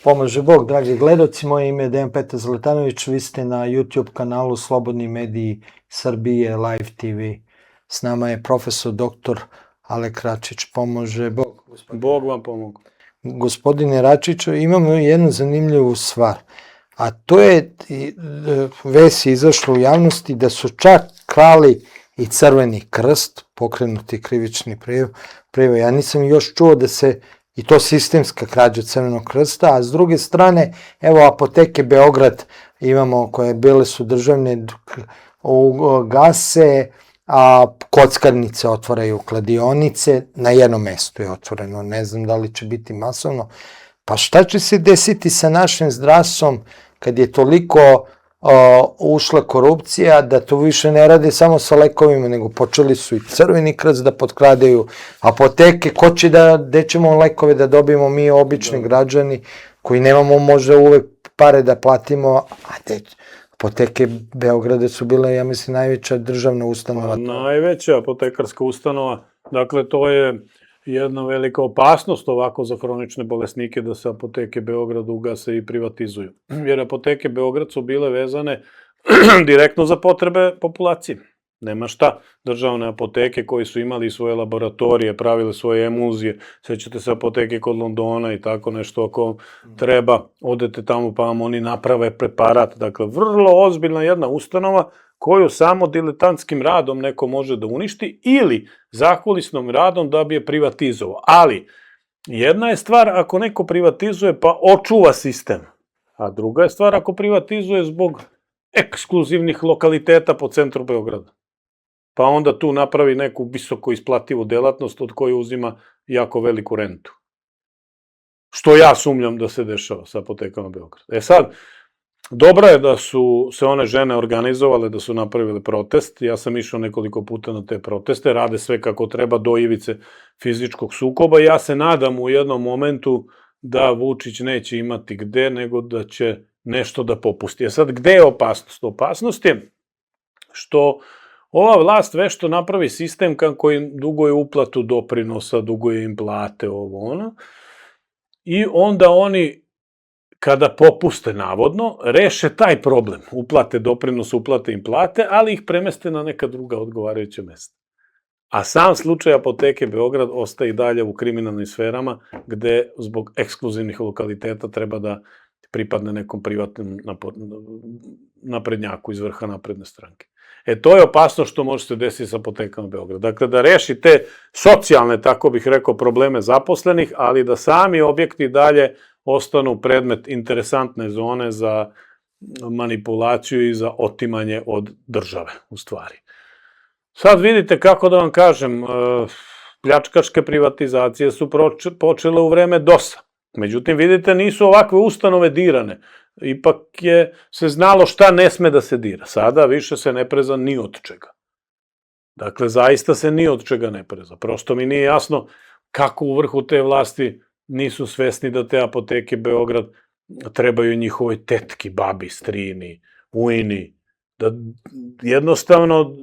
Pomaže Bog, dragi gledoci, moje ime je Dejan Petar Zlatanović, vi ste na YouTube kanalu Slobodni mediji Srbije, Live TV. S nama je profesor dr. Alek Račić, pomaže Bog. Bog vam pomogu. Gospodine Račiću, imamo jednu zanimljivu stvar, a to je, vest je izašla u javnosti da su čak krali i Crveni krst, pokrenuti krivični prijav. Ja nisam još čuo da se, i to sistemska krađa Crvenog krsta, a s druge strane, evo apoteke Beograd imamo, koje bile su državne, gase, a kockarnice otvaraju, kladionice, na jednom mestu je otvoreno, ne znam da li će biti masovno. Pa šta će se desiti sa našim zdravstvom kad je toliko ušla korupcija, da to više ne rade samo sa lekovima, nego počeli su i Crveni krst da potkradaju apoteke, ko će gde ćemo lekove da dobijemo mi, obični građani, koji nemamo možda uvek pare da platimo, a apoteke Beograda su bile, ja mislim, najveća državna ustanova. Najveća apotekarska ustanova, dakle to je jedna velika opasnost ovako za hronične bolesnike da se apoteke Beograda ugase i privatizuju. Jer apoteke Beograd su bile vezane direktno za potrebe populacije. Nema šta. Državne apoteke koji su imali svoje laboratorije, pravile svoje emulzije, sećate se apoteke kod Londona i tako nešto, ako treba, odete tamo pa vam oni naprave preparat. Dakle, vrlo ozbiljna jedna ustanova koju samo diletantskim radom neko može da uništi ili zakulisnom radom da bi je privatizovao. Ali, jedna je stvar ako neko privatizuje pa očuva sistem, a druga je stvar ako privatizuje zbog ekskluzivnih lokaliteta po centru Beograda. Pa onda tu napravi neku visoko isplativu delatnost od koje uzima jako veliku rentu. Što ja sumnjam da se dešava sa apotekama Beograda. Sad, dobro je da su se one žene organizovale, da su napravile protest. Ja sam išao nekoliko puta na te proteste, rade sve kako treba do ivice fizičkog sukoba. Ja se nadam u jednom momentu da Vučić neće imati gde, nego da će nešto da popusti. Sad, gde je opasnost? Opasnost je što ova vlast vešto napravi sistem koji duguje uplatu doprinosa, duguje im plate, ovo ono, i onda oni, kada popuste navodno, reše taj problem. Uplate doprinos, uplate im plate, ali ih premeste na neka druga odgovarajuća mesta. A sam slučaj apoteke Beograd ostaje i dalje u kriminalnim sferama, gde zbog ekskluzivnih lokaliteta treba da pripadne nekom privatnom naprednjaku iz vrha napredne stranke. To je opasno što može se desiti sa apotekama Beograd. Dakle, da reši te socijalne, tako bih rekao, probleme zaposlenih, ali da sami objekti dalje ostanu predmet interesantne zone za manipulaciju i za otimanje od države, u stvari. Sad vidite, kako da vam kažem, pljačkaške privatizacije su počele u vreme DOS-a. Međutim, vidite, nisu ovakve ustanove dirane. Ipak je se znalo šta ne sme da se dira. Sada više se ne preza ni od čega. Dakle, zaista se ni od čega ne preza. Prosto mi nije jasno kako u vrhu te vlasti nisu svesni da te apoteke Beograd trebaju njihovoj tetki, babi, strini, ujni. Da jednostavno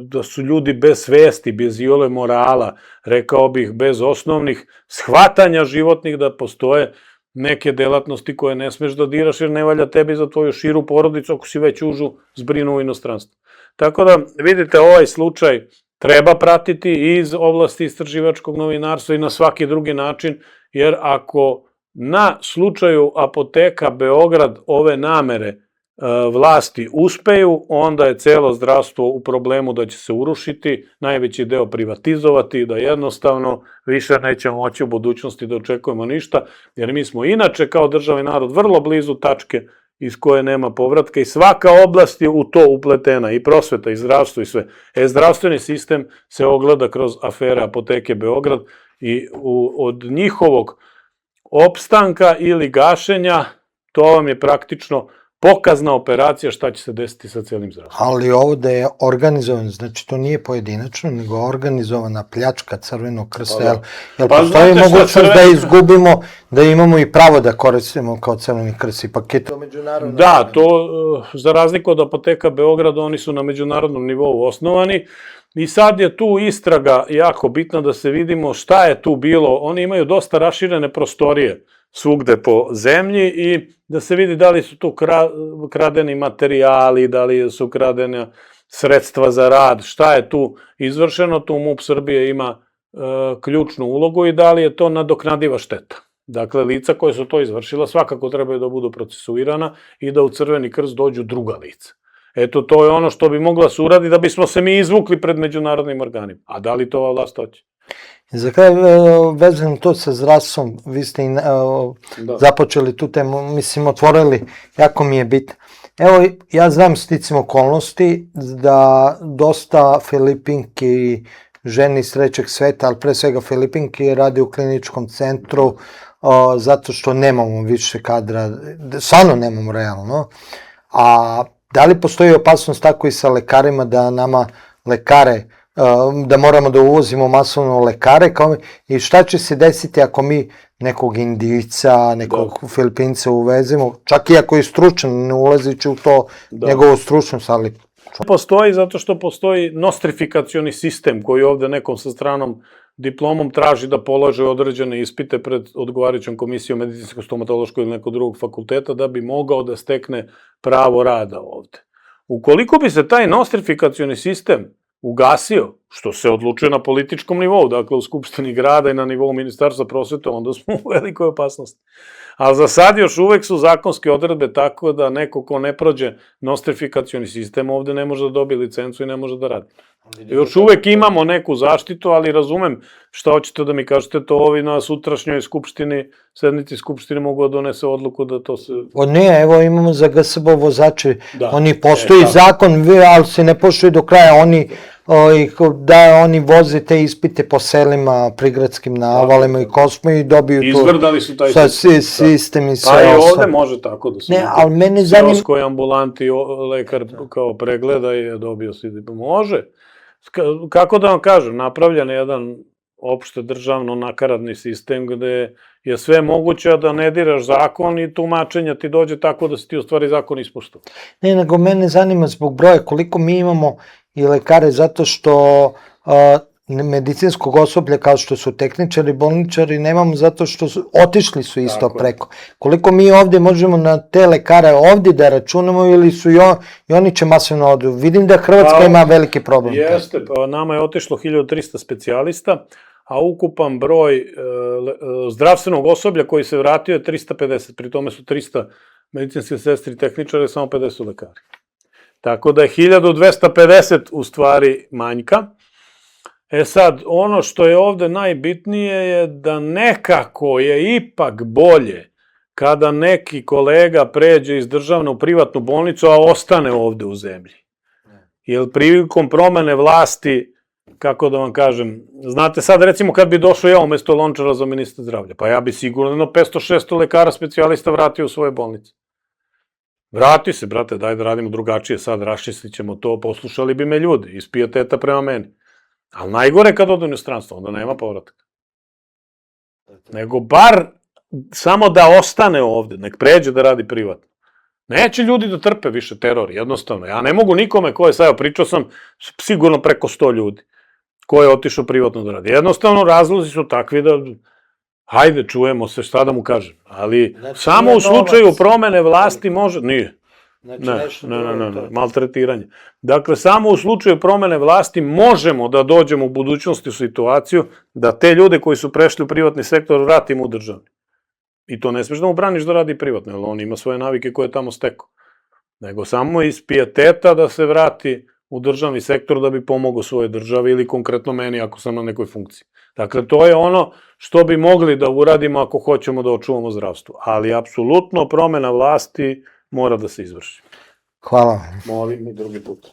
da su ljudi bez svesti, bez iole morala, rekao bih bez osnovnih shvatanja životnih da postoje neke delatnosti koje ne smeš da diraš jer ne valja tebi za tvoju širu porodicu ako si već užu zbrinu u inostranstvu. Tako da, vidite, ovaj slučaj treba pratiti iz oblasti istraživačkog novinarstva i na svaki drugi način, jer ako na slučaju apoteka Beograd ove namere vlasti uspeju, onda je celo zdravstvo u problemu da će se urušiti, najveći deo privatizovati, da jednostavno više nećemo moći u budućnosti da očekujemo ništa, jer mi smo inače kao državni narod vrlo blizu tačke iz koje nema povratka i svaka oblast je u to upletena, i prosveta, i zdravstvo, i sve. Zdravstveni sistem se ogleda kroz afere apoteke Beograd i od njihovog opstanka ili gašenja, to vam je praktično pokazna operacija šta će se desiti sa celim zdravstvom. Ali ovo da je organizovan, znači to nije pojedinačno, nego organizovana pljačka Crvenog krsta, jer postoji mogućnost da izgubimo, da imamo i pravo da koristimo kao Crveni krst, ipak je to međunarodno. Da, to, za razliku od apoteka Beograd, oni su na međunarodnom nivou osnovani I sad je tu istraga jako bitna da se vidimo šta je tu bilo. Oni imaju dosta raširene prostorije svugde po zemlji i da se vidi da li su tu kradeni materijali, da li su kradene sredstva za rad, šta je tu izvršeno. Tu MUP Srbije ima ključnu ulogu i da li je to nadoknadiva šteta. Dakle, lica koje su to izvršila svakako trebaju da budu procesuirana i da u Crveni krst dođu druga lica. Eto, to je ono što bi mogla se uradi da bismo se mi izvukli pred međunarodnim organima. A da li to ova vlast hoće? Za kraj, vezano to sa zdravstvom, vi ste i započeli tu temu, mislim, otvorili, jako mi je bitno. Evo, ja znam sticam okolnosti da dosta Filipinki, žene iz trećeg sveta, ali pre svega Filipinki, radi u kliničkom centru zato što nemamo više kadra, stvarno nemamo realno, a da li postoji opasnost tako i sa lekarima da nama lekare, da moramo da uvozimo masovno lekare i šta će se desiti ako mi nekog Indijca, nekog Filipinca uvezemo, čak i ako je stručan, ne ulazići u to njegovu stručnost, ali... Postoji zato što postoji nostrifikacioni sistem koji ovde nekom sa stranom diplomom traži da polaže određene ispite pred odgovarajućom komisijom medicinsko-stomatološkog ili nekog drugog fakulteta da bi mogao da stekne pravo rada ovde. Ukoliko bi se taj nostrifikacioni sistem ugasio, što se odlučuje na političkom nivou, dakle u Skupštini grada i na nivou Ministarstva prosvete, onda smo u velikoj opasnosti. Ali za sad još uvek su zakonske odredbe tako da neko ko ne prođe nostrifikacioni sistem ovde ne može da dobije licencu i ne može da radi. Još uvek imamo neku zaštitu, ali razumem šta hoćete da mi kažete, to ovi na sutrašnjoj skupštini, sednici skupštine mogu da donese odluku da to se... Ne, evo imamo za GSB vozače, oni postoji zakon, ali se ne poštuju do kraja, oni voze te ispite po selima, prigradskim navalima i kosmo i dobiju to... Izvrdali su taj sistem i sve ostalo. ostalo. Pa i ovde može tako da se... Ne, ali mene zanima... Seoskoj ambulanti lekar kao pregleda i dobio si diplom. Može. Kako da vam kažem, napravljen je jedan opšte državno nakaradni sistem gde je sve moguće da ne diraš zakon i tumačenja ti dođe tako da se ti u stvari zakon ispoštuje. Ne, nego mene zanima zbog broja koliko mi imamo i lekare zato što medicinskog osoblja kao što su tehničari, bolničari, nemamo zato što otišli su isto preko. Koliko mi ovde možemo na te lekare ovde da računamo ili su i oni će masovno odu. Vidim da Hrvatska ima veliki problem. Jeste, pa nama je otišlo 1300 specijalista, a ukupan broj zdravstvenog osoblja koji se vratio je 350, pri tome su 300 medicinske sestri i tehničare, samo 50 lekari. Tako da je 1250 u stvari manjka. E sad, ono što je ovde najbitnije je da nekako je ipak bolje kada neki kolega pređe iz državne u privatnu bolnicu, a ostane ovde u zemlji. Jer prilikom promene vlasti, kako da vam kažem, znate sad recimo kad bi došao ja umesto Lončara za ministra zdravlja, pa ja bi sigurno 500-600 lekara specijalista vratio u svoje bolnice. Vrati se, brate, daj da radimo drugačije sad, raščistit ćemo to, poslušali bi me ljudi, iz pijeteta prema meni. Ali najgore kad odu u inostranstvo, onda nema povratka. Nego bar samo da ostane ovde, nek pređe da radi privatno. Neće ljudi da trpe više teror, jednostavno. Ja ne mogu nikome ko je sad, pričao sam sigurno preko 100 ljudi ko je otišao privatno da radi. Jednostavno razlozi su takvi da, hajde čujemo se šta da mu kažem, ali samo u slučaju promene vlasti može, nije. Ne, maltretiranje. Dakle, samo u slučaju promene vlasti možemo da dođemo u budućnosti u situaciju da te ljude koji su prešli u privatni sektor vratimo u državni. I to ne smiješ da mu braniš da radi privatno, jer on ima svoje navike koje je tamo stekao. Nego samo iz pijeteta da se vrati u državni sektor da bi pomogao svojoj državi ili konkretno meni ako sam na nekoj funkciji. Dakle, to je ono što bi mogli da uradimo ako hoćemo da očuvamo zdravstvo. Ali apsolutno promena vlasti mora da se izvrši. Hvala. Molim i drugi put.